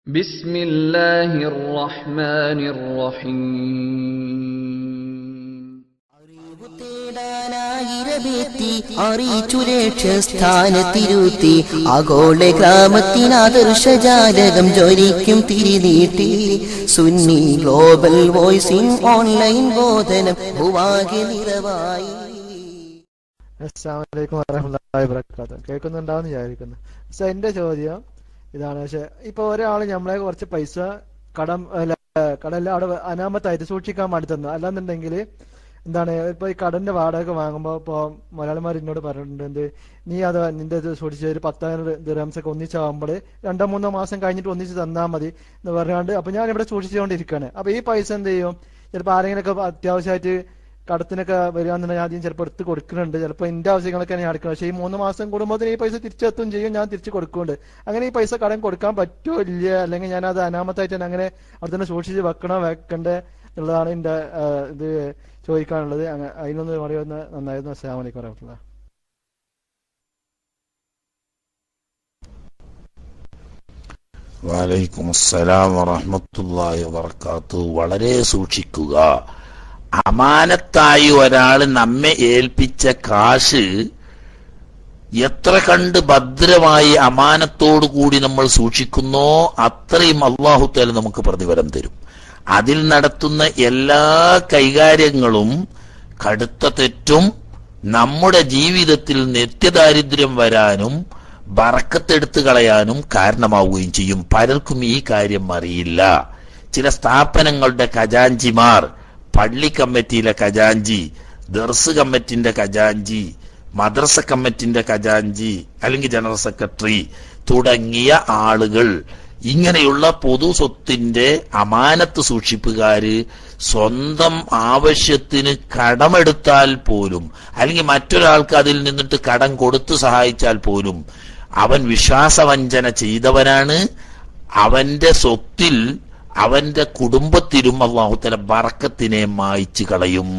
ബിസ്മില്ലാഹിർ റഹ്മാനിർ റഹീം. അറിവു തേടാനായിരവേത്തി അറിയിച്ചു ലക്ഷ്യസ്ഥാനത്തിരുത്തി ആഗോള ഗ്രാമത്തിനാദർശജാലകം ജ്വലിക്കും തിരിനീട്ടി സുന്നി ഗ്ലോബൽ വോയിസിംഗ് ഓൺലൈൻ ബോധനം ഭൂവാകെ നിറവായി. അസ്സലാമു അലൈക്കും വറഹ്മത്തുള്ളാഹി വബറകാതുഹു. കേൾക്കുന്നുണ്ടാവും വിചാരിക്കുന്നു. പക്ഷെ എന്റെ ചോദ്യം ഇതാണ്. പക്ഷെ ഇപ്പൊ ഒരാൾ നമ്മളെ കുറച്ച് പൈസ കടല്ല അവിടെ അനാമത്തായിട്ട് സൂക്ഷിക്കാൻ വേണ്ടി തന്നു. അല്ലാന്നുണ്ടെങ്കിൽ എന്താണ്, ഇപ്പൊ ഈ കടന്റെ വാടക വാങ്ങുമ്പോൾ ഇപ്പൊ മലയാളിമാർ എന്നോട് പറഞ്ഞിട്ടുണ്ട്, എന്ത് നീ അത് നിന്റെ ഇത് സൂക്ഷിച്ച് ഒരു 10,000 ദിർഹംസ് ഒക്കെ ഒന്നിച്ചാകുമ്പോൾ 2-3 മാസം കഴിഞ്ഞിട്ട് ഒന്നിച്ച് തന്നാൽ മതി എന്ന് പറഞ്ഞാണ്ട് അപ്പൊ ഞാൻ ഇവിടെ സൂക്ഷിച്ചുകൊണ്ടിരിക്കുകയാണ്. അപ്പൊ ഈ പൈസ എന്ത് ചെയ്യും? ചിലപ്പോൾ ആരെങ്കിലൊക്കെ അത്യാവശ്യമായിട്ട് കടത്തിനൊക്കെ വരികയാണെന്നുണ്ടെങ്കിൽ ആദ്യം ചിലപ്പോൾ എടുത്ത് കൊടുക്കുന്നുണ്ട്. ചിലപ്പോൾ എന്റെ ആവശ്യങ്ങളൊക്കെ ഞാൻ അടക്കണം. പക്ഷേ ഈ 3 മാസം കൂടുമ്പോൾ ഈ പൈസ തിരിച്ചെത്തും ചെയ്യും, ഞാൻ തിരിച്ചു കൊടുക്കുന്നുണ്ട്. അങ്ങനെ ഈ പൈസ കടം കൊടുക്കാൻ പറ്റുമോ ഇല്ല, അല്ലെങ്കിൽ ഞാൻ അത് അനാമത്തായിട്ട് തന്നെ അങ്ങനെ അവിടെ തന്നെ സൂക്ഷിച്ച് വെക്കണ്ടേ എന്നുള്ളതാണ് എന്റെ ഇത് ചോദിക്കാനുള്ളത്. അതിനൊന്ന് പറയുന്ന നന്നായിരുന്നു. അസ്സലാമു അലൈക്കും വറഹ്മത്തുള്ളാഹി. വലൈക്കും അസ്സലാം വറഹ്മത്തുള്ളാഹി വബറകാതുഹു. വളരെ സൂക്ഷിക്കുക. അമാനത്തായി ഒരാൾ നമ്മെ ഏൽപ്പിച്ച കാശ് എത്ര കണ്ട് ഭദ്രമായി അമാനത്തോടു കൂടി നമ്മൾ സൂക്ഷിക്കുന്നോ അത്രയും അല്ലാഹു തആല നമുക്ക് പ്രതിഫലം തരും. അതിൽ നടത്തുന്ന എല്ലാ കൈകാര്യങ്ങളും കടുത്ത തെറ്റും നമ്മുടെ ജീവിതത്തിൽ നിത്യദാരിദ്ര്യം വരാനും ബറക്കത്തെടുത്തു കളയാനും കാരണമാവുകയും ചെയ്യും. പലർക്കും ഈ കാര്യം അറിയില്ല. ചില സ്ഥാപനങ്ങളുടെ ഖജാഞ്ചിമാർ, പള്ളി കമ്മിറ്റിയിലെ ഖജാഞ്ചി, ദർസ് കമ്മിറ്റിന്റെ ഖജാഞ്ചി, മദ്രസ കമ്മിറ്റിന്റെ ഖജാഞ്ചി അല്ലെങ്കിൽ ജനറൽ സെക്രട്ടറി തുടങ്ങിയ ആളുകൾ, ഇങ്ങനെയുള്ള പൊതു സ്വത്തിന്റെ അമാനത്ത് സൂക്ഷിപ്പുകാര് സ്വന്തം ആവശ്യത്തിന് കടമെടുത്താൽ പോലും അല്ലെങ്കിൽ മറ്റൊരാൾക്ക് അതിൽ നിന്നിട്ട് കടം കൊടുത്തു സഹായിച്ചാൽ പോലും അവൻ വിശ്വാസവഞ്ചന ചെയ്തവനാണ്. അവന്റെ സ്വത്തിൽ അവന്റെ കുടുംബത്തിലും അല്ലാഹു തആല ബറക്കത്തിനെ മായ്ച്ചു കളയും.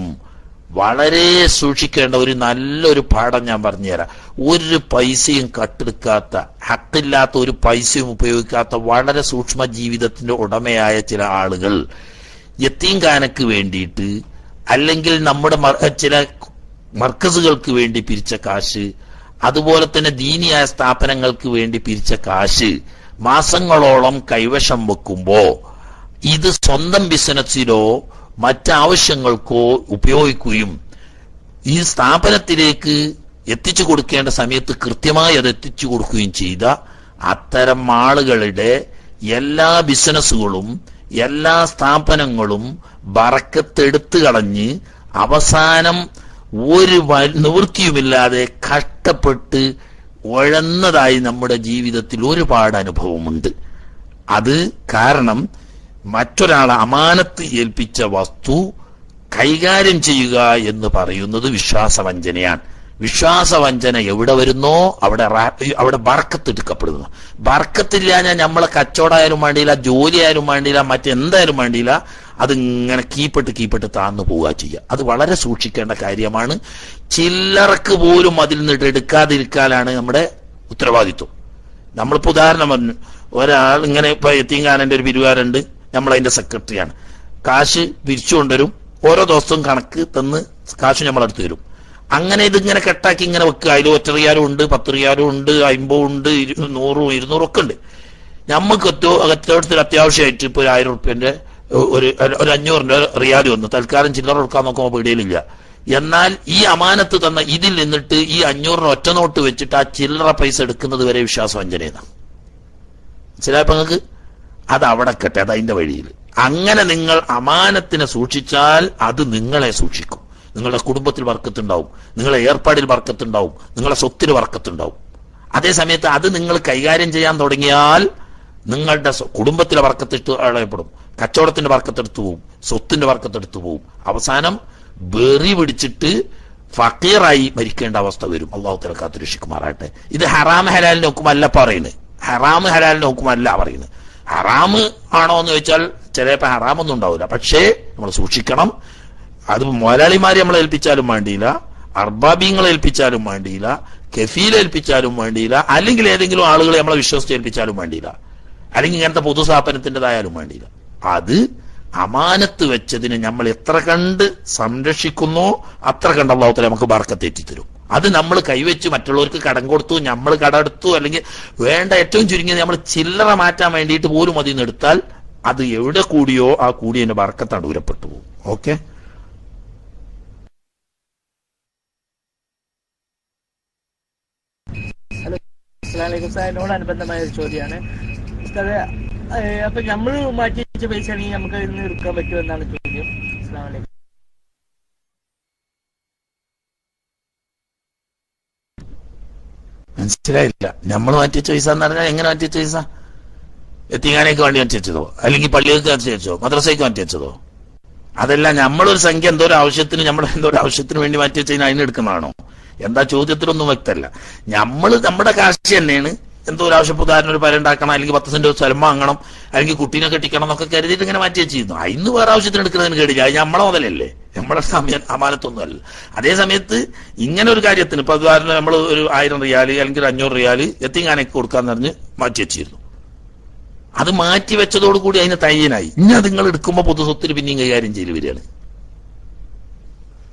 വളരെ സൂക്ഷിക്കേണ്ട ഒരു നല്ലൊരു പാഠം ഞാൻ പറഞ്ഞുതരാം. ഒരു പൈസയും കട്ടെടുക്കാത്ത, ഹക്കില്ലാത്ത ഒരു പൈസയും ഉപയോഗിക്കാത്ത വളരെ സൂക്ഷ്മ ജീവിതത്തിന്റെ ഉടമയായ ചില ആളുകൾ യത്തീംഖാനക്ക് വേണ്ടിയിട്ട് അല്ലെങ്കിൽ നമ്മുടെ ചില മർക്കസുകൾക്ക് വേണ്ടി പിരിച്ച കാശ്, അതുപോലെ തന്നെ ദീനിയായ സ്ഥാപനങ്ങൾക്ക് വേണ്ടി പിരിച്ച കാശ് മാസങ്ങളോളം കൈവശം വെക്കുമ്പോ ഇത് സ്വന്തം ബിസിനസ്സിലോ മറ്റാവശ്യങ്ങൾക്കോ ഉപയോഗിക്കുകയും ഈ സ്ഥാപനത്തിലേക്ക് എത്തിച്ചു കൊടുക്കേണ്ട സമയത്ത് കൃത്യമായി അത് എത്തിച്ചു കൊടുക്കുകയും ചെയ്ത അത്തരം ആളുകളുടെ എല്ലാ ബിസിനസ്സുകളും എല്ലാ സ്ഥാപനങ്ങളും ബറക്കത്തെടുത്തു കളഞ്ഞ് അവസാനം ഒരു നിവൃത്തിയുമില്ലാതെ കഷ്ടപ്പെട്ട് ഉഴന്നതായി നമ്മുടെ ജീവിതത്തിൽ ഒരുപാട് അനുഭവമുണ്ട്. അത് കാരണം മറ്റൊരാളെ അമാനത്ത് ഏൽപ്പിച്ച വസ്തു കൈകാര്യം ചെയ്യുക എന്ന് പറയുന്നത് വിശ്വാസവഞ്ചനയാണ്. വിശ്വാസവഞ്ചന എവിടെ വരുന്നോ അവിടെ ബർക്കത്തെടുക്കപ്പെടുന്നു. ബർക്കത്തില്ലാഞ്ഞാൽ നമ്മളെ കച്ചവടമായാലും വേണ്ടിയില്ല, ജോലിയായാലും വേണ്ടിയില്ല, മറ്റെന്തായാലും വേണ്ടിയില്ല, അതിങ്ങനെ കീപ്പെട്ട് താന്നു പോവുക ചെയ്യുക. അത് വളരെ സൂക്ഷിക്കേണ്ട കാര്യമാണ്. ചില്ലറക്ക് പോലും അതിൽ നിന്നിട്ട് എടുക്കാതിരിക്കാനാണ് നമ്മുടെ ഉത്തരവാദിത്വം. നമ്മളിപ്പോ ഉദാഹരണം പറഞ്ഞു, ഒരാൾ ഇങ്ങനെ ഇപ്പൊ യത്തീംഖാനന്റെ ഒരു പിരിവുകാരുണ്ട്, നമ്മളതിന്റെ സെക്രട്ടറിയാണ്. കാശ് പിരിച്ചു കൊണ്ടുവരും, ഓരോ ദിവസവും കണക്ക് തന്ന് കാശ് നമ്മളടുത്ത് തരും. അങ്ങനെ ഇതിങ്ങനെ കെട്ടാക്കി ഇങ്ങനെ വെക്കുക. അതിൽ 1 റിയാലും ഉണ്ട്, 10 റിയാലും ഉണ്ട്, 50 ഉണ്ട്, 100, 200 ഒക്കെ ഉണ്ട്. നമുക്ക് കച്ചവടത്തിൽ അത്യാവശ്യമായിട്ട് ഇപ്പൊ 1000 റുപ്യന്റെ ഒരു 500 റിയാല് വന്നു. തൽക്കാലം ചില്ലറ കൊടുക്കാൻ നോക്കുമ്പോൾ പീടികയിലില്ല. എന്നാൽ ഈ അമാനത്ത് തന്ന ഇതിൽ നിന്നിട്ട് ഈ 500 ഒറ്റ നോട്ട് വെച്ചിട്ട് ആ ചില്ലറ പൈസ എടുക്കുന്നത് വരെ വിശ്വാസവഞ്ചനയാണ്. മനസ്സിലായപ്പോ നിങ്ങൾക്ക്? അത് അവിടെ കെട്ടെ, അത് അതിന്റെ വഴിയിൽ. അങ്ങനെ നിങ്ങൾ അമാനത്തിനെ സൂക്ഷിച്ചാൽ അത് നിങ്ങളെ സൂക്ഷിക്കും. നിങ്ങളുടെ കുടുംബത്തിൽ ബർക്കത്തുണ്ടാവും, നിങ്ങളുടെ ഏർപ്പാടിൽ ബർക്കത്തുണ്ടാവും, നിങ്ങളുടെ സ്വത്തിൽ ബർക്കത്തുണ്ടാവും. അതേ സമയത്ത് അത് നിങ്ങൾ കൈകാര്യം ചെയ്യാൻ തുടങ്ങിയാൽ നിങ്ങളുടെ കുടുംബത്തിലെ ബർക്കത്തെടുത്ത് കളയപ്പെടും, കച്ചവടത്തിന്റെ ബർക്കത്തെടുത്തു പോവും, സ്വത്തിന്റെ ബർക്കത്തെടുത്തു പോവും. അവസാനം ബെറി പിടിച്ചിട്ട് ഫക്കീറായി മരിക്കേണ്ട അവസ്ഥ വരും. അല്ലാഹു തആല കാത്തുരക്ഷിക്കുമാറാകട്ടെ. ഇത് ഹറാം ഹലാലിനെ നോക്കുമല്ല പറയുന്നത്, ഹറാം ഹലാലിനെ നോക്കുമല്ല പറയുന്നത്. ഹറാമ് ആണോ എന്ന് ചോദിച്ചാൽ ചിലപ്പോൾ ഹറാമൊന്നും ഉണ്ടാവില്ല. പക്ഷേ നമ്മൾ സൂക്ഷിക്കണം. അത് മുതലാളിമാരെ നമ്മളെ ഏൽപ്പിച്ചാലും വേണ്ടിയില്ല, അർബാബീങ്ങളെ ഏൽപ്പിച്ചാലും വേണ്ടിയില്ല, കഫീൽ ഏൽപ്പിച്ചാലും വേണ്ടിയില്ല, അല്ലെങ്കിൽ ഏതെങ്കിലും ആളുകളെ നമ്മളെ വിശ്വസിച്ച് ഏൽപ്പിച്ചാലും വേണ്ടിയില്ല. അല്ലെങ്കിൽ ഇങ്ങനത്തെ പൊതുസ്ഥാപനത്തിൻ്റെതായാലും വേണ്ടിയില്ല. അത് അമാനത്ത് വെച്ചതിന് നമ്മൾ എത്ര കണ്ട് സംരക്ഷിക്കുന്നോ അത്ര കണ്ട് അല്ലാഹു തആല നമുക്ക് ബർക്കത്ത് ഏറ്റിത്തരും. അത് നമ്മൾ കൈവച്ച് മറ്റുള്ളവർക്ക് കടം കൊടുത്തു, നമ്മൾ കടമെടുത്തു, അല്ലെങ്കിൽ വേണ്ട ഏറ്റവും ചുരുങ്ങിയത് നമ്മൾ ചില്ലറ മാറ്റാൻ വേണ്ടിയിട്ട് പോലും അതിൽ നിന്ന് എടുത്താൽ അത് എവിടെ കൂടിയോ ആ കൂടിയതിന്റെ ബർക്കത്താണ് ഉരപ്പെട്ടു പോകും. ഓക്കെ, അനുബന്ധമായ ഒരു ചോദ്യമാണ് ഉസ്താദേ. അപ്പൊ നമ്മൾ മാറ്റി വെച്ച പൈസ ആണെങ്കിൽ നമുക്ക് ഇന്ന് എടുക്കാൻ പറ്റുമോ എന്നാണ് ചോദ്യം. അസ്സലാമു അലൈക്കും. മനസ്സിലായില്ല. നമ്മൾ മാറ്റി വെച്ച പൈസ എന്ന് പറഞ്ഞാൽ എങ്ങനെ മാറ്റി വെച്ച പൈസ? എത്തിങ്ങാനേക്ക് വേണ്ടി മാറ്റി വെച്ചതോ, അല്ലെങ്കിൽ പള്ളികൾക്ക് മാറ്റി വെച്ചോ, മദ്രസയ്ക്ക് മാറ്റി വെച്ചതോ? അതല്ല, നമ്മളൊരു സംഖ്യ എന്തോ ഒരു ആവശ്യത്തിന് വേണ്ടി മാറ്റി വെച്ചതിന് അതിന് എടുക്കുന്നതാണോ? എന്താ ചോദ്യത്തിലൊന്നും വ്യക്തമല്ല. നമ്മുടെ കാശ് തന്നെയാണ് എന്തോ ഒരു ആവശ്യം, ഉദാഹരണം ഒരു പര ഉണ്ടാക്കണം, അല്ലെങ്കിൽ 10 സെന്റ് സ്ഥലം വാങ്ങണം, അല്ലെങ്കിൽ കുട്ടീനെ കെട്ടിക്കണം എന്നൊക്കെ കരുതിയിട്ട് ഇങ്ങനെ മാറ്റി വെച്ചിരുന്നു. അതിന് വേറെ ആവശ്യത്തിന് എടുക്കുന്നതിന് കേടില്ല. അത് നമ്മളെ മുതലല്ലേ, നമ്മുടെ സമയം അമാനത്തൊന്നും അല്ല. അതേ സമയത്ത് ഇങ്ങനെ ഒരു കാര്യത്തിന് ഇപ്പൊ ഉദാഹരണം നമ്മൾ ഒരു 1000 റിയാല് അല്ലെങ്കിൽ 500 റിയാല് എത്തിങ്ങാനൊക്കെ കൊടുക്കാന്ന് പറഞ്ഞ് മാറ്റി വെച്ചിരുന്നു. അത് മാറ്റി വെച്ചതോടുകൂടി അതിന് തയ്യനായി. ഇനി അത് നിങ്ങൾ എടുക്കുമ്പോൾ പൊതുസ്വത്തിന് പിന്നെയും കൈകാര്യം ചെയ്ത് വരികയാണ്.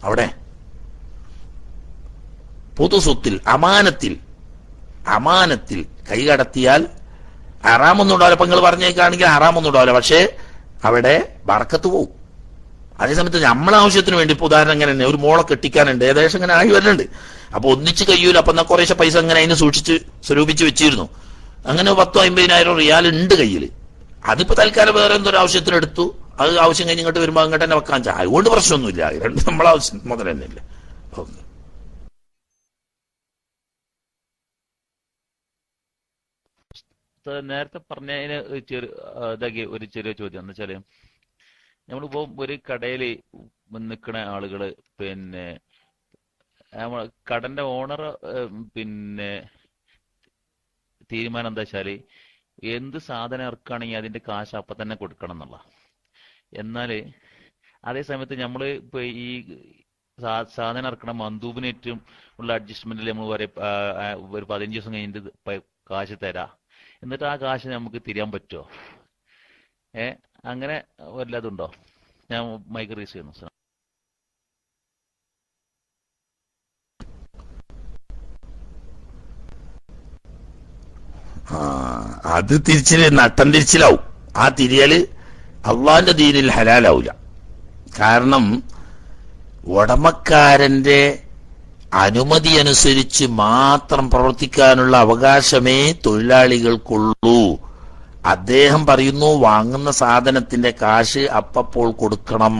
അവിടെ പൊതുസ്വത്തിൽ അമാനത്തിൽ കൈ കടത്തിയാൽ ഹറാമൊന്നും ഉണ്ടാവില്ല. ഇപ്പൊ നിങ്ങൾ പറഞ്ഞേക്കാണെങ്കിൽ ഹറാമൊന്നും ഉണ്ടാവില്ല, പക്ഷേ അവിടെ ബർക്കത്ത് പോവും. അതേസമയത്ത് നമ്മളെ ആവശ്യത്തിന് വേണ്ടി ഇപ്പൊ ഉദാഹരണം ഇങ്ങനെ തന്നെ ഒരു മോളെ കെട്ടിക്കാനുണ്ട്, ഏകദേശം ഇങ്ങനെ ആയി വരുന്നുണ്ട്. അപ്പൊ ഒന്നിച്ച് കഴിയൂല. അപ്പൊ എന്നാ കുറേശ്ശെ പൈസ ഇങ്ങനെ അതിന് സൂക്ഷിച്ച് സ്വരൂപിച്ച് വെച്ചിരുന്നു. അങ്ങനെ 10,000-50,000 റിയാൽ ഉണ്ട് കയ്യിൽ. അതിപ്പോ തൽക്കാലം വേറെ എന്തോ ആവശ്യത്തിന് എടുത്തു. അത് ആവശ്യം കഴിഞ്ഞ് ഇങ്ങോട്ട് വരുമ്പോൾ അങ്ങോട്ട് തന്നെ വെക്കാൻ ചാ, അതുകൊണ്ട് പ്രശ്നമൊന്നുമില്ല. രണ്ട് നമ്മളെ ആവശ്യം മുതൽ തന്നെ ഇല്ല. ഓക്കെ, നേരത്തെ പറഞ്ഞതിന് ഒരു ചെറിയ ചോദ്യം എന്ന് വെച്ചാല്, നമ്മളിപ്പോ ഒരു കടയിൽ നിൽക്കുന്ന ആളുകള് പിന്നെ കടന്റെ ഓണർ തീരുമാനം എന്താ വെച്ചാല് എന്ത് സാധനം ഇറക്കുകയാണെങ്കിൽ അതിന്റെ കാശ് അപ്പൊ തന്നെ കൊടുക്കണം എന്നുള്ള. എന്നാല് അതേ സമയത്ത് നമ്മള് ഇപ്പൊ ഈ സാധനം ഇറക്കണ മന്ദൂബിനേറ്റവും ഉള്ള അഡ്ജസ്റ്റ്മെന്റിൽ നമ്മൾ ഒരു 15 ദിവസം കഴിഞ്ഞിട്ട് കാശ് തരാ, എന്നിട്ട് ആ കാശ് നമുക്ക് തിരിയാൻ പറ്റുമോ? അങ്ങനെ വല്ലതുണ്ടോ? ഞാൻ മൈക്ക് റീസ് ചെയ്യുന്നു. അത് നട്ടം തിരിച്ചിലാവും. ആ തിരിയല് അള്ളാന്റെ ദീനിൽ ഹലാലാവൂല. കാരണം ഉടമക്കാരന്റെ അനുമതി അനുസരിച്ച് മാത്രം പ്രവർത്തിക്കാനുള്ള അവകാശമേ തൊഴിലാളികൾക്കുള്ളൂ. അദ്ദേഹം പറയുന്നു വാങ്ങുന്ന സാധനത്തിന്റെ കാശ് അപ്പപ്പോൾ കൊടുക്കണം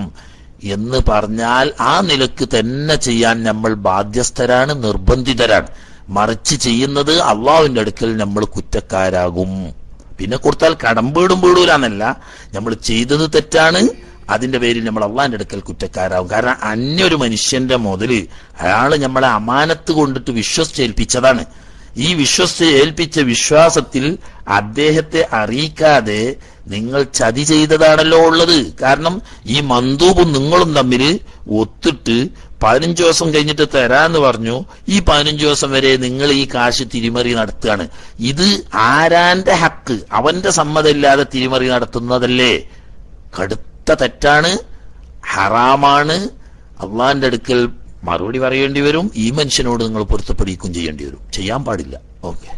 എന്ന് പറഞ്ഞാൽ ആ നിലക്ക് തന്നെ ചെയ്യാൻ നമ്മൾ ബാധ്യസ്ഥരാണ്, നിർബന്ധിതരാണ്. മറിച്ച് ചെയ്യുന്നത് അള്ളാഹുവിന്റെ അടുക്കൽ നമ്മൾ കുറ്റക്കാരാകും. പിന്നെ കൊടുത്താൽ കടം വീടൂലെന്നല്ല, നമ്മൾ ചെയ്തത് തെറ്റാണ്, അതിന്റെ പേരിൽ നമ്മൾ അള്ളാഹിന്റെ അടുക്കൽ കുറ്റക്കാരാകും. കാരണം അന്യൊരു മനുഷ്യന്റെ മുതല് അയാള് നമ്മളെ അമാനത്ത് കൊണ്ടിട്ട് വിശ്വസിച്ചേൽപ്പിച്ചതാണ്. ഈ ഏൽപ്പിച്ച വിശ്വാസത്തിൽ അദ്ദേഹത്തെ അറിയിക്കാതെ നിങ്ങൾ ചതി ചെയ്തതാണല്ലോ ഉള്ളത്. കാരണം ഈ മന്ദൂബും നിങ്ങളും തമ്മിൽ ഒത്തിട്ട് 15 ദിവസം കഴിഞ്ഞിട്ട് തരാന്ന് പറഞ്ഞു. ഈ 15 ദിവസം വരെ നിങ്ങൾ ഈ കാശ് തിരിമറി നടത്തുകയാണ്. ഇത് ആരാന്റെ ഹക്ക്, അവന്റെ സമ്മതമില്ലാതെ തിരിമറി നടത്തുന്നതല്ലേ? കടുത്ത തെറ്റാണ്, ഹറാമാണ്. അള്ളാന്റെ അടുക്കൽ മറുപടി പറയേണ്ടി വരും. ഈ മനുഷ്യനോട് നിങ്ങൾ പൊരുത്തപ്പെടിക്കുകയും ചെയ്യേണ്ടി വരും. ചെയ്യാൻ പാടില്ല. ഓക്കെ,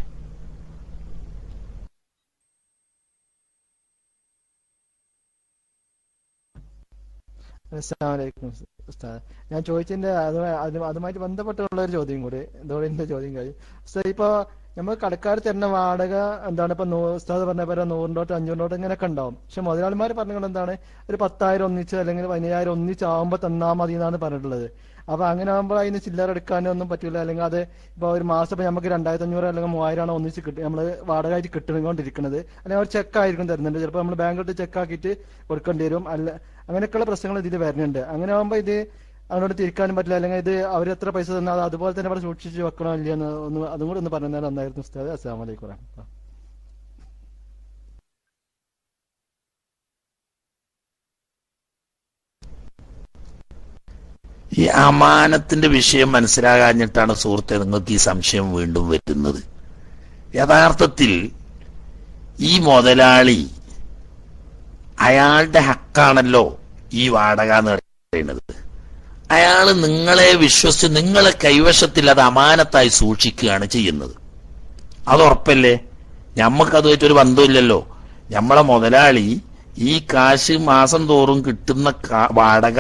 അസ്സലാമലൈക്കും ഉസ്താദ്. ഞാൻ ചോദിച്ചതിന്റെ അതുമായിട്ട് ബന്ധപ്പെട്ടുള്ള ഒരു ചോദ്യം കൂടി, ഇതോടെ എന്റെ ചോദ്യം കഴിയും. ഉസ്താദ്, ഇപ്പൊ നമ്മൾ കടക്കാർ തരുന്ന വാടക എന്താണ്? ഇപ്പൊ ഉസ്താദ് പറഞ്ഞ പോലെ 100 നോട്ട് 500 നോട്ട് ഇങ്ങനെയൊക്കെ ഉണ്ടാവും. പക്ഷെ മുതലാളിമാർ പറഞ്ഞത് എന്താണ്, ഒരു 10,000 ഒന്നിച്ച് അല്ലെങ്കിൽ 15,000 ഒന്നിച്ചാവുമ്പോ തന്നാ മതി എന്നാണ് പറഞ്ഞിട്ടുള്ളത്. അപ്പൊ അങ്ങനെ ആകുമ്പോൾ അതിന് ചില്ലറ എടുക്കാനൊന്നും പറ്റൂല. അല്ലെങ്കിൽ അത് ഇപ്പൊ ഒരു മാസം ഇപ്പൊ നമുക്ക് 2,500 അല്ലെങ്കിൽ 3,000 ആണ് ഒന്നിച്ച് നമ്മള് വാടകയായിട്ട് കിട്ടുകൊണ്ടിരിക്കുന്നത്. അല്ലെങ്കിൽ ഒരു ചെക്ക് ആയിരിക്കും തരുന്നുണ്ട്. ചിലപ്പോൾ നമ്മൾ ബാങ്കിലോട്ട് ചെക്ക് ആക്കിയിട്ട് കൊടുക്കേണ്ടി വരും. അങ്ങനെയൊക്കെയുള്ള പ്രശ്നങ്ങൾ ഇതിൽ വരുന്നുണ്ട്. അങ്ങനെ ആകുമ്പോൾ ഇത് അവനോട് തിരിക്കാനും പറ്റില്ല. അല്ലെങ്കിൽ ഇത് അവർ എത്ര പൈസ തന്നാൽ അതുപോലെ തന്നെ അവിടെ സൂക്ഷിച്ച് വെക്കണോ ഇല്ലയെന്ന് അതും കൂടി ഒന്ന് പറഞ്ഞാൽ നന്നായിരുന്നു ഉസ്താദ്. അസ്സലാമു അലൈക്കും വറഹ്മത്തുള്ളാഹി. ഈ അമാനത്തിന്റെ വിഷയം മനസ്സിലാകാഞ്ഞിട്ടാണ് സുഹൃത്തെ നിങ്ങൾക്ക് ഈ സംശയം വീണ്ടും വരുന്നത്. യഥാർത്ഥത്തിൽ ഈ മുതലാളി അയാളുടെ ഹക്കാണല്ലോ ഈ വാടക എന്ന് പറയുന്നത്. അയാള് നിങ്ങളെ വിശ്വസിച്ച് നിങ്ങളെ കൈവശത്തിൽ അത് അമാനത്തായി സൂക്ഷിക്കുകയാണ് ചെയ്യുന്നത്. അത് ഉറപ്പല്ലേ? ഞമ്മക്കതുമായിട്ടൊരു ബന്ധമില്ലല്ലോ. നമ്മളെ മുതലാളി ഈ കാശ് മാസം തോറും കിട്ടുന്ന വാടക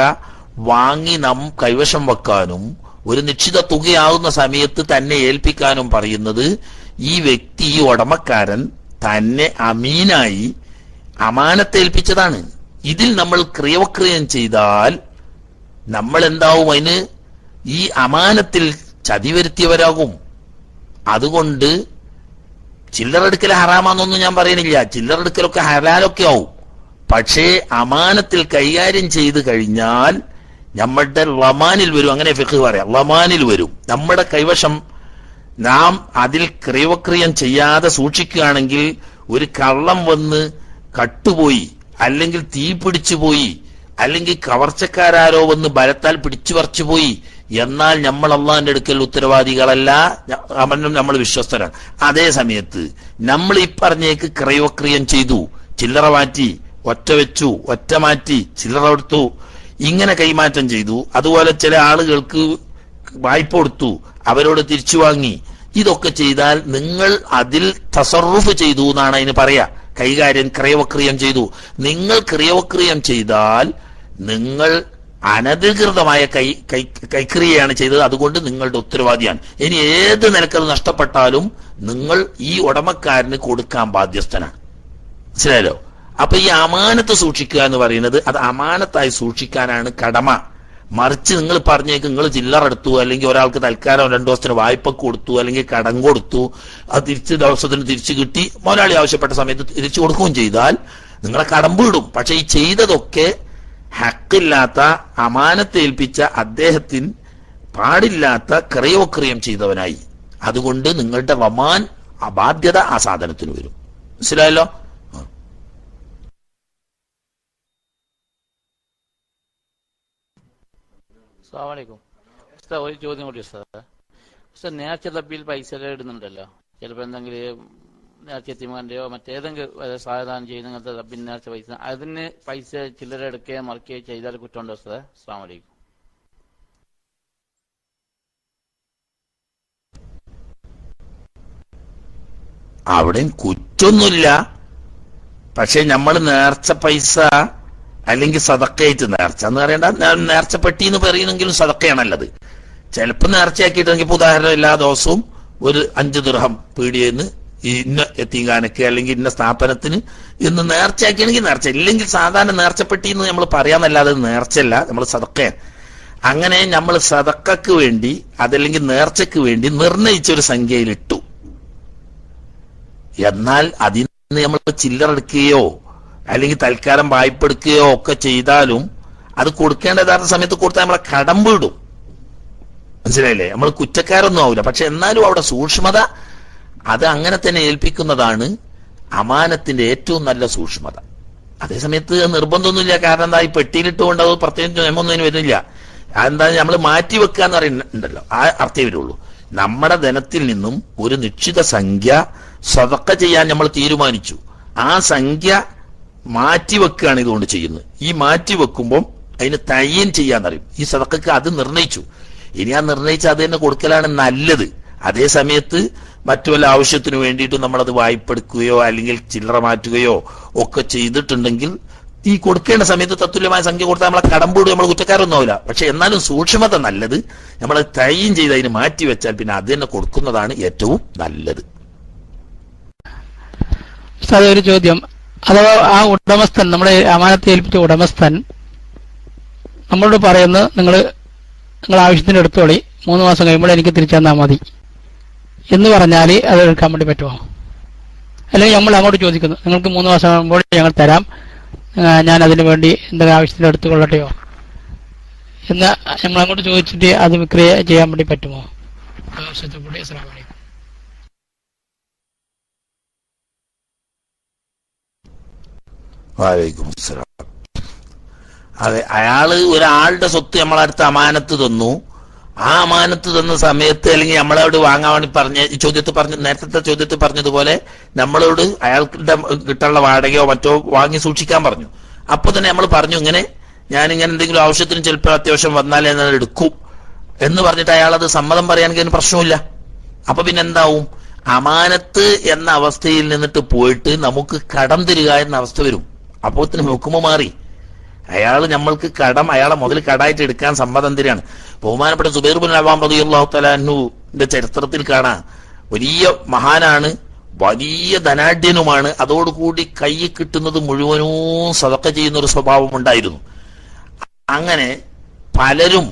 വാങ്ങി കൈവശം വെക്കാനും ഒരു നിശ്ചിത തുകയാവുന്ന സമയത്ത് തന്നെ ഏൽപ്പിക്കാനും പറയുന്നത് ഈ വ്യക്തി, ഈ ഉടമക്കാരൻ തന്നെ അമീനായി അമാനത്തേൽപ്പിച്ചതാണ്. ഇതിൽ നമ്മൾ ക്രിയവക്രിയം ചെയ്താൽ നമ്മൾ എന്താവും? അതിന് ഈ അമാനത്തിൽ ചതി വരുത്തിയവരാകും. അതുകൊണ്ട് ചില്ലറെടുക്കൽ ഹറാമാന്നൊന്നും ഞാൻ പറയുന്നില്ല, ചില്ലറെടുക്കലൊക്കെ ഹലാലൊക്കെ ആവും. പക്ഷേ അമാനത്തിൽ കൈകാര്യം ചെയ്ത് കഴിഞ്ഞാൽ നമ്മളുടെ ലമാനിൽ വരും. അങ്ങനെ ഫിഖ് പറയാം, ലമാനിൽ വരും. നമ്മുടെ കൈവശം നാം അതിൽ ക്രിയവക്രിയം ചെയ്യാതെ സൂക്ഷിക്കുകയാണെങ്കിൽ ഒരു കള്ളം വന്ന് കട്ടുപോയി, അല്ലെങ്കിൽ തീ പിടിച്ചു പോയി, അല്ലെങ്കിൽ കവർച്ചക്കാരോ വന്ന് ബലത്താൽ പിടിച്ചു പറിച്ചു പോയി എന്നാൽ നമ്മൾ അള്ളാഹിന്റെ അടുക്കൽ ഉത്തരവാദികളല്ല, നമ്മൾ വിശ്വസ്തരാണ്. അതേ സമയത്ത് നമ്മൾ ഈ പറഞ്ഞേക്ക് ക്രയവക്രിയം ചെയ്തു, ചില്ലറ മാറ്റി, ഒറ്റ വെച്ചു, ഒറ്റ മാറ്റി, ചില്ലറ എടുത്തു, ഇങ്ങനെ കൈമാറ്റം ചെയ്തു. അതുപോലെ ചില ആളുകൾക്ക് വായ്പ കൊടുത്തു, അവരോട് തിരിച്ചു വാങ്ങി. ഇതൊക്കെ ചെയ്താൽ നിങ്ങൾ അതിൽ തസറുഫ് ചെയ്തു എന്നാണ് അതിന് പറയാ. കൈകാര്യം ക്രയവക്രിയം ചെയ്തു. നിങ്ങൾ ക്രിയവക്രിയം ചെയ്താൽ നിങ്ങൾ അനധികൃതമായ കൈക്രിയയാണ് ചെയ്തത്. അതുകൊണ്ട് നിങ്ങളുടെ ഉത്തരവാദിയാണ്. ഇനി ഏത് നിലക്കത് നഷ്ടപ്പെട്ടാലും നിങ്ങൾ ഈ ഉടമക്കാരന് കൊടുക്കാൻ ബാധ്യസ്ഥനാണ്. മനസ്സിലായല്ലോ? അപ്പൊ ഈ അമാനത്ത് സൂക്ഷിക്കുക എന്ന് പറയുന്നത് അത് അമാനത്തായി സൂക്ഷിക്കാനാണ് കടമ. മറിച്ച് നിങ്ങൾ പറഞ്ഞേക്ക് നിങ്ങൾ ചില്ലറെടുത്തു, അല്ലെങ്കിൽ ഒരാൾക്ക് തൽക്കാലം 2 ദിവസത്തിന് വായ്പ കൊടുത്തു, അല്ലെങ്കിൽ കടം കൊടുത്തു, അത് ദിവസത്തിന് തിരിച്ചു കിട്ടി, മുതലാളി ആവശ്യപ്പെട്ട സമയത്ത് തിരിച്ചു കൊടുക്കുകയും ചെയ്താൽ നിങ്ങളെ കടം വീടും. പക്ഷെ ഈ ചെയ്തതൊക്കെ ഹക്കില്ലാത്ത, അമാനത്ത് ഏൽപ്പിച്ച അദ്ദേഹത്തിന് പാടില്ലാത്ത ക്രയവക്രിയം ചെയ്തവനായി. അതുകൊണ്ട് നിങ്ങളുടെ വമാൻ ബാധ്യത ആ സാധനത്തിന് വരും. മനസ്സിലായല്ലോ? അസ്സലാമു ഉസ്താദ്, ഒരു ചോദ്യം കൂടി ഉസ്താദ്. നേർച്ച തപ്പിയിൽ പൈസ ഇടുന്നുണ്ടല്ലോ, ചിലപ്പോൾ എന്തെങ്കിലും നേർച്ച എത്തിമാന്റെയോ മറ്റേതെങ്കിലും സാധാരണ ചെയ്യുന്ന ഇങ്ങനത്തെ തപ്പിൽ നേർച്ച പൈസ, അതിന് പൈസ ചില്ലറ എടുക്കുകയോ മറിക്കുകയോ ചെയ്താൽ കുറ്റമുണ്ടോ ഉസ്താദ്? അസ്സലാമു അലൈക്കും. അവിടെയും കുറ്റൊന്നുമില്ല. പക്ഷെ നമ്മൾ നേർച്ച പൈസ അല്ലെങ്കിൽ സദക്കയായിട്ട്, നേർച്ച എന്ന് പറയേണ്ട, നേർച്ച പെട്ടി എന്ന് പറയുന്നെങ്കിലും സദക്കയാണല്ലത്. ചിലപ്പോൾ നേർച്ചയാക്കിയിട്ടെങ്കിൽ, ഇപ്പൊ ഉദാഹരണം, എല്ലാ ദിവസവും ഒരു 5 ദിർഹം പീടിയെന്ന് ഇന്ന എത്തിങ്കാനക്ക് അല്ലെങ്കിൽ ഇന്ന സ്ഥാപനത്തിന് ഇന്ന് നേർച്ചയാക്കിയാണെങ്കിൽ നേർച്ച, ഇല്ലെങ്കിൽ സാധാരണ നേർച്ചപ്പെട്ടി എന്ന് നമ്മൾ പറയാന്നല്ലാതെ നേർച്ചയല്ല, നമ്മൾ സദക്കയാണ്. അങ്ങനെ നമ്മൾ സദക്കക്ക് വേണ്ടി അതല്ലെങ്കിൽ നേർച്ചക്ക് വേണ്ടി നിർണയിച്ചൊരു സംഖ്യയിലിട്ടു. എന്നാൽ അതിൽ നിന്ന് നമ്മൾ ചില്ലറെടുക്കുകയോ അല്ലെങ്കിൽ തൽക്കാലം വായ്പ എടുക്കുകയോ ഒക്കെ ചെയ്താലും അത് കൊടുക്കേണ്ട യഥാർത്ഥ സമയത്ത് കൊടുത്താൽ നമ്മളെ കടം വീടും. മനസ്സിലായില്ലേ? നമ്മൾ കുറ്റക്കാരൊന്നും ആവില്ല. പക്ഷെ എന്നാലും അവിടെ സൂക്ഷ്മത, അത് അങ്ങനെ തന്നെ ഏൽപ്പിക്കുന്നതാണ് അമാനത്തിന്റെ ഏറ്റവും നല്ല സൂക്ഷ്മത. അതേസമയത്ത് നിർബന്ധമൊന്നുമില്ല. കാരണം എന്താ, ഈ പെട്ടിയിലിട്ടുകൊണ്ട് അത് പ്രത്യേകിച്ച് നിയമമൊന്നും വരുന്നില്ല. അതെന്താ, നമ്മൾ മാറ്റി വെക്കുക എന്ന് പറയുന്നുണ്ടല്ലോ, ആ അർത്ഥേ വരുള്ളൂ. നമ്മുടെ ധനത്തിൽ നിന്നും ഒരു നിശ്ചിത സംഖ്യ സദക്ക ചെയ്യാൻ നമ്മൾ തീരുമാനിച്ചു. ആ സംഖ്യ മാറ്റിവെക്കുകയാണ് ഇതുകൊണ്ട് ചെയ്യുന്നത്. ഈ മാറ്റിവെക്കുമ്പോൾ അതിന് തയ്യൻ ചെയ്യാന്നറിയും. ഈ സദക്കക്ക് അത് നിർണയിച്ചു. ഇനി ആ നിർണയിച്ച അത് തന്നെ കൊടുക്കലാണ് നല്ലത്. അതേ സമയത്ത് മറ്റു വല്ല ആവശ്യത്തിനു വേണ്ടിയിട്ട് നമ്മളത് വായ്പെടുക്കുകയോ അല്ലെങ്കിൽ ചില്ലറ മാറ്റുകയോ ഒക്കെ ചെയ്തിട്ടുണ്ടെങ്കിൽ ഈ കൊടുക്കേണ്ട സമയത്ത് തത്തുല്യമായ സംഖ്യ കൊടുത്താൽ നമ്മളെ കടമ്പോട് നമ്മൾ കുറ്റക്കാരൊന്നും ആവില്ല. പക്ഷെ എന്നാലും സൂക്ഷ്മത നല്ലത്. നമ്മൾ തയ്യം ചെയ്ത് അതിന് മാറ്റി വെച്ചാൽ പിന്നെ അത് തന്നെ കൊടുക്കുന്നതാണ് ഏറ്റവും നല്ലത്. ഒരു ചോദ്യം, അഥവാ ആ ഉടമസ്ഥൻ, നമ്മളെ അമാനത്ത് ഏൽപ്പിച്ച ഉടമസ്ഥൻ നമ്മളോട് പറയുന്നത് നിങ്ങൾ ആവശ്യത്തിന് എടുത്തോളി, 3 മാസം കഴിയുമ്പോൾ എനിക്ക് തിരിച്ചു തന്നാൽ മതി എന്ന് പറഞ്ഞാൽ അത് എടുക്കാൻ വേണ്ടി പറ്റുമോ? അല്ലെങ്കിൽ നമ്മൾ അങ്ങോട്ട് ചോദിക്കുന്നു, നിങ്ങൾക്ക് 3 മാസം ആകുമ്പോൾ ഞങ്ങൾ തരാം, ഞാൻ അതിനു വേണ്ടി എന്തെങ്കിലും ആവശ്യത്തിന് എടുത്തുകൊള്ളട്ടെയോ എന്ന് നമ്മൾ അങ്ങോട്ട് ചോദിച്ചിട്ട് അത് വിക്രയ ചെയ്യാൻ വേണ്ടി പറ്റുമോ? അസ്സലാമു അലൈക്കും. വലൈക്കും അസ്സലാം. അതെ, അയാള് ഒരാളുടെ സ്വത്ത് നമ്മളടുത്ത് അമാനത്ത് തന്നു. ആ അമാനത്ത് തന്ന സമയത്ത് അല്ലെങ്കിൽ നമ്മളോട് വാങ്ങാൻ വേണ്ടി നേരത്തെ ചോദ്യത്തിൽ പറഞ്ഞതുപോലെ നമ്മളോട് അയാൾക്ക് കിട്ടാനുള്ള വാടകയോ മറ്റോ വാങ്ങി സൂക്ഷിക്കാൻ പറഞ്ഞു. അപ്പൊ തന്നെ നമ്മൾ പറഞ്ഞു ഇങ്ങനെ ഞാനിങ്ങനെ എന്തെങ്കിലും ആവശ്യത്തിന് ചിലപ്പോൾ അത്യാവശ്യം വന്നാലേ ഞാൻ എടുക്കും എന്ന് പറഞ്ഞിട്ട് അയാൾ അത് സമ്മതം പറയാൻ പ്രശ്നമില്ല. അപ്പൊ പിന്നെ എന്താവും, അമാനത്ത് എന്ന അവസ്ഥയിൽ നിന്നിട്ട് പോയിട്ട് നമുക്ക് കടം തരിക എന്ന അവസ്ഥ വരും. അപ്പോത്തിന് ഹുക്കുമ മാറി. നമ്മൾക്ക് അയാളെ മുതൽ കടായിട്ട് എടുക്കാൻ സമ്മതം തരികയാണ്. ബഹുമാനപ്പെട്ട സുബൈർ ബിൻ അവ്വാം റളിയല്ലാഹു തആല അൻഹുവിന്റെ ചരിത്രത്തിൽ കാണാം, വലിയ മഹാനാണ്, വലിയ ധനാഢ്യനുമാണ്. അതോടുകൂടി കൈ കിട്ടുന്നത് മുഴുവനും സദഖ ചെയ്യുന്ന ഒരു സ്വഭാവം ഉണ്ടായിരുന്നു. അങ്ങനെ പലരും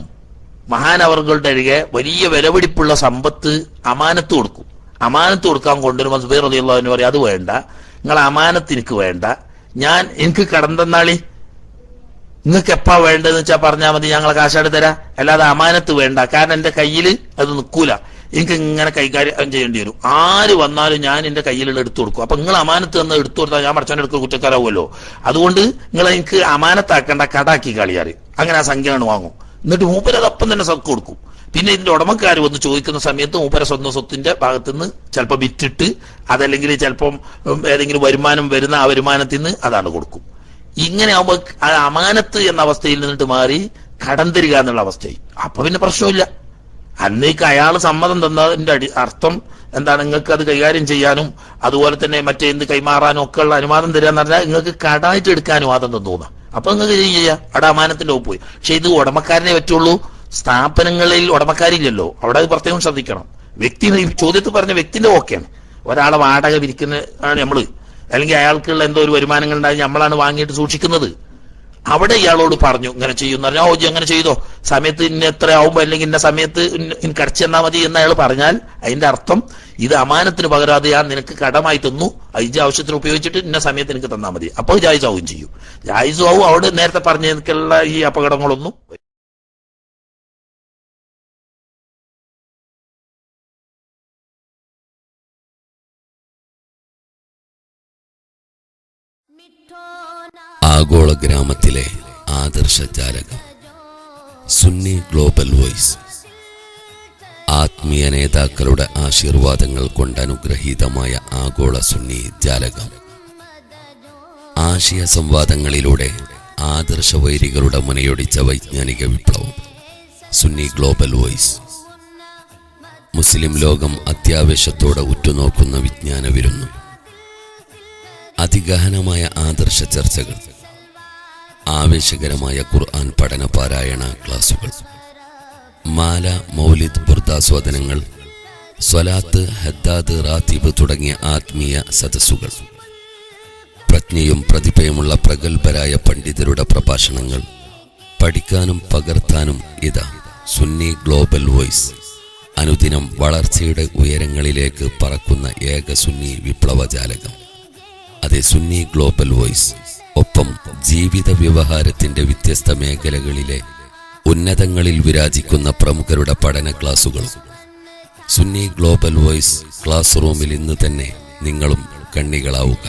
മഹാനവറുകളുടെ അരികെ വലിയ വിലപിടിപ്പുള്ള സമ്പത്ത് അമാനത്ത് കൊടുക്കും. അമാനത്ത് കൊടുക്കാൻ കൊണ്ടുവരുമ്പോൾ സുബൈർ റളിയല്ലാഹു അൻഹു പറയും, അത് വേണ്ട, നിങ്ങൾ അമാനത്ത് എനിക്ക് വേണ്ട, എനിക്ക് കടം തന്നാളി, നിങ്ങൾക്ക് എപ്പാ വേണ്ടതെന്ന് വെച്ചാൽ പറഞ്ഞാൽ മതി, ഞങ്ങളെ കാശാട് തരാം, അല്ലാതെ അമാനത്ത് വേണ്ട, കാരണം എന്റെ കയ്യിൽ അത് നിൽക്കൂല, എനിക്ക് ഇങ്ങനെ കൈകാര്യം ചെയ്യേണ്ടി വരും, ആര് വന്നാലും ഞാൻ എന്റെ കയ്യിലുള്ള എടുത്തു കൊടുക്കും. അപ്പൊ നിങ്ങൾ അമാനത്ത് തന്ന എടുത്തു കൊടുത്താൽ ഞാൻ പഠിച്ചവന്റെ അടുത്ത് കുറ്റക്കാരാവുമല്ലോ, അതുകൊണ്ട് നിങ്ങൾ എനിക്ക് അമാനത്താക്കേണ്ട, കടാക്കി കളിയാറ്, അങ്ങനെ ആ സംഖ്യയാണ് വാങ്ങും. എന്നിട്ട് മൂപ്പര് അതപ്പം തന്നെ സക്ക് കൊടുക്കും. പിന്നെ ഇതിന്റെ ഉടമക്കാർ വന്ന് ചോദിക്കുന്ന സമയത്ത് മൂപ്പര സ്വന്തം സ്വത്തിന്റെ ഭാഗത്തുനിന്ന് ചിലപ്പോൾ വിറ്റിട്ട്, അതല്ലെങ്കിൽ ചിലപ്പം ഏതെങ്കിലും വരുമാനം വരുന്ന ആ വരുമാനത്തിൽ നിന്ന് അതാണ് കൊടുക്കും. ഇങ്ങനെ ആവുമ്പോൾ അമാനത്ത് എന്ന അവസ്ഥയിൽ നിന്നിട്ട് മാറി കടം തരിക എന്നുള്ള അവസ്ഥയായി. അപ്പൊ പിന്നെ പ്രശ്നമില്ല. അന്നേക്ക് അയാൾ സമ്മതം തന്നതിന്റെ അർത്ഥം എന്താണ്, നിങ്ങൾക്ക് അത് കൈകാര്യം ചെയ്യാനും അതുപോലെ തന്നെ മറ്റേന്ത് കൈമാറാനും ഒക്കെ ഉള്ള അനുവാദം തരിക എന്ന് പറഞ്ഞാൽ നിങ്ങൾക്ക് കടായിട്ട് എടുക്കാൻ അനുവാദം തന്നൂന്ന. അപ്പൊ നിങ്ങൾക്ക് ചെയ്യാം, അവിടെ അമാനത്തിന്റെ ഒപ്പ് പോയി. പക്ഷെ ഇത് ഉടമക്കാരനെ പറ്റുള്ളൂ, സ്ഥാപനങ്ങളിൽ ഉടമക്കാരില്ലല്ലോ, അവിടെ പ്രത്യേകം ശ്രദ്ധിക്കണം. വ്യക്തി ചോദ്യത്തിൽ പറഞ്ഞ വ്യക്തിന്റെ ഓക്കെയാണ്. ഒരാളെ വാടക വിരിക്കുന്ന നമ്മള്, അല്ലെങ്കിൽ അയാൾക്കുള്ള എന്തോ ഒരു വരുമാനങ്ങൾ ഉണ്ടായി നമ്മളാണ് വാങ്ങിയിട്ട് സൂക്ഷിക്കുന്നത്. അവിടെ ഇയാളോട് പറഞ്ഞു ഇങ്ങനെ ചെയ്യുന്ന പറഞ്ഞാൽ, ഓ അങ്ങനെ ചെയ്തോ, സമയത്ത് ഇന്ന എത്ര ആവുമ്പോ അല്ലെങ്കിൽ ഇന്ന സമയത്ത് എനിക്ക് അടച്ചു തന്നാൽ മതി എന്ന് അയാൾ പറഞ്ഞാൽ അതിന്റെ അർത്ഥം ഇത് അമാനത്തിന് പകരാതെ ഞാൻ നിനക്ക് കടമായി തന്നു, അയച്ച ആവശ്യത്തിന് ഉപയോഗിച്ചിട്ട് ഇന്ന സമയത്ത് എനിക്ക് തന്നാൽ മതി. അപ്പോൾ ജായിസാവും ചെയ്യും. ജായിസും ആവും. അവിടെ നേരത്തെ പറഞ്ഞ ഈ അപകടങ്ങളൊന്നും ആഗോള ഗ്രാമത്തിലെ ആദർശ ജാലകം സുന്നി ഗ്ലോബൽ വോയിസ്. ആത്മീയ നേതാക്കളുടെ ആശീർവാദങ്ങൾ കൊണ്ട് അനുഗ്രഹീതമായ ആഗോള സുന്നി ജാലകം. ആശയ സംവാദങ്ങളിലൂടെ ആദർശ വൈരികളുടെ മുനയൊടിച്ച വൈജ്ഞാനിക വിപ്ലവം. Sunni global voice. മുസ്ലിം ലോകം അത്യാവേശത്തോടെ ഉറ്റുനോക്കുന്ന വിജ്ഞാന വിരുന്നു. അതിഗഹനമായ ആദർശ ചർച്ചകൾ, ആവേശകരമായ ഖുർആൻ പഠന പാരായണ ക്ലാസുകൾ, മാല, മൗലിദ്, ബുർദാസ്വാദനങ്ങൾ, സ്വലാത്ത്, ഹദ്ദാദ്, റാത്തീബ് തുടങ്ങിയ ആത്മീയ സദസ്സുകൾ, പ്രജ്ഞയും പ്രതിഭയുമുള്ള പ്രഗത്ഭരായ പണ്ഡിതരുടെ പ്രഭാഷണങ്ങൾ പഠിക്കാനും പകർത്താനും ഇതാ സുന്നി ഗ്ലോബൽ വോയിസ്. അനുദിനം വളർച്ചയുടെ ഉയരങ്ങളിലേക്ക് പറക്കുന്ന ഏക സുന്നി വിപ്ലവജാലകം. അതെ, സുന്നി ഗ്ലോബൽ വോയിസ്. ഒപ്പം ജീവിത വ്യവഹാരത്തിന്റെ വ്യത്യസ്ത മേഖലകളിലെ ഉന്നതങ്ങളിൽ വിരാജിക്കുന്ന പ്രമുഖരുടെ പഠന ക്ലാസുകൾ. സുന്നി ഗ്ലോബൽ വോയിസ് ക്ലാസ് റൂമിൽ ഇന്ന് തന്നെ നിങ്ങളും കണ്ണികളാവുക.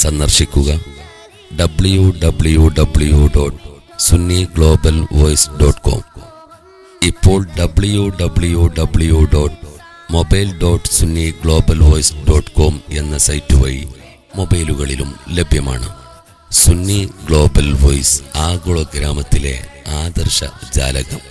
സന്ദർശിക്കുക www.sunniglobalvoice.com. ഇപ്പോൾ www.mobile.sunniglobalvoice.com എന്ന സൈറ്റ് വഴി മൊബൈലുകളിലും ലഭ്യമാണ്. സുന്നി ഗ്ലോബൽ വോയിസ്, ആഗോള ഗ്രാമത്തിലെ ആദർശ ജാലകം.